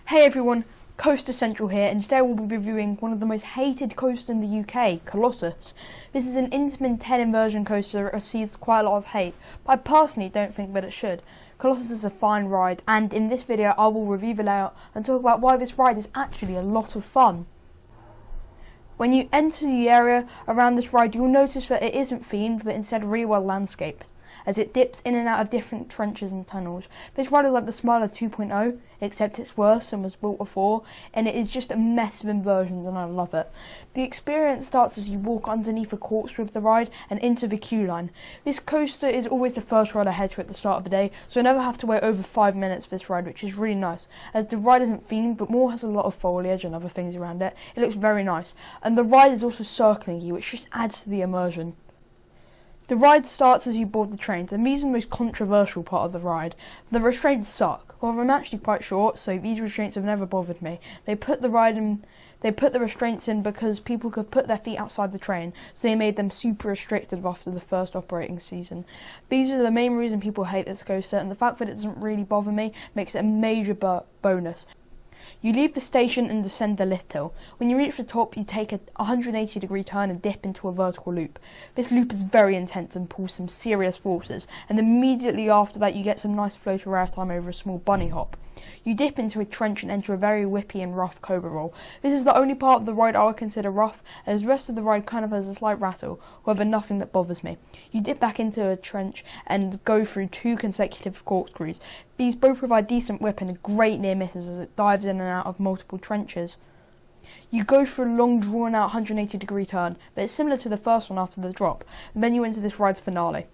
Hey everyone, Coaster Central here, and today we'll be reviewing one of the most hated coasters in the UK, Colossus. This is an Intamin 10 inversion coaster that receives quite a lot of hate, but I personally don't think that it should. Colossus is a fine ride, and in this video I will review the layout and talk about why this ride is actually a lot of fun. When you enter the area around this ride, you'll notice that it isn't themed, but instead really well landscaped, as it dips in and out of different trenches and tunnels. This ride is like the Smiler 2.0, except it's worse and was built before, and it is just a mess of inversions, and I love it. The experience starts as you walk underneath a corkscrew of the ride and into the queue line. This coaster is always the first ride I head to at the start of the day, so I never have to wait over 5 minutes for this ride, which is really nice, as the ride isn't themed but more has a lot of foliage and other things around it. It looks very nice, and the ride is also circling you, which just adds to the immersion. The ride starts as you board the trains, and these are the most controversial part of the ride. The restraints suck. Well, I'm actually quite short, so these restraints have never bothered me. They put the restraints in because people could put their feet outside the train, so they made them super restricted after the first operating season. These are the main reason people hate this coaster, and the fact that it doesn't really bother me makes it a major bonus. You leave the station and descend the lift hill. When you reach the top, you take a 180-degree turn and dip into a vertical loop. This loop is very intense and pulls some serious forces, and immediately after that you get some nice flow to airtime over a small bunny hop. You dip into a trench and enter a very whippy and rough Cobra roll. This is the only part of the ride I would consider rough, as the rest of the ride kind of has a slight rattle, however nothing that bothers me. You dip back into a trench and go through 2 consecutive corkscrews. These both provide decent whip and great near misses as it dives in and out of multiple trenches. You go for a long drawn out 180-degree turn, but it's similar to the first one after the drop, and then you enter this ride's finale.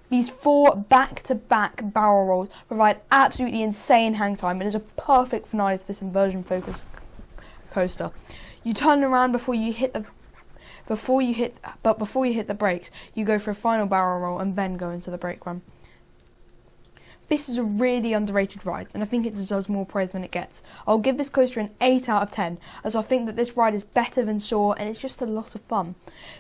These 4 back-to-back barrel rolls provide absolutely insane hang time and is a perfect finale to this inversion focused coaster. You turn around before you hit the brakes, you go for a final barrel roll and then go into the brake run. This is a really underrated ride, and I think it deserves more praise than it gets. I'll give this coaster an 8 out of 10, as I think that this ride is better than Saw, and it's just a lot of fun.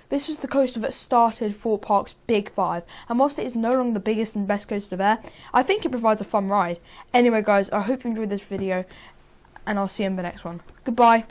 This was the coaster that started Thorpe Park's Big 5, and whilst it is no longer the biggest and best coaster there, I think it provides a fun ride. Anyway guys, I hope you enjoyed this video, and I'll see you in the next one. Goodbye.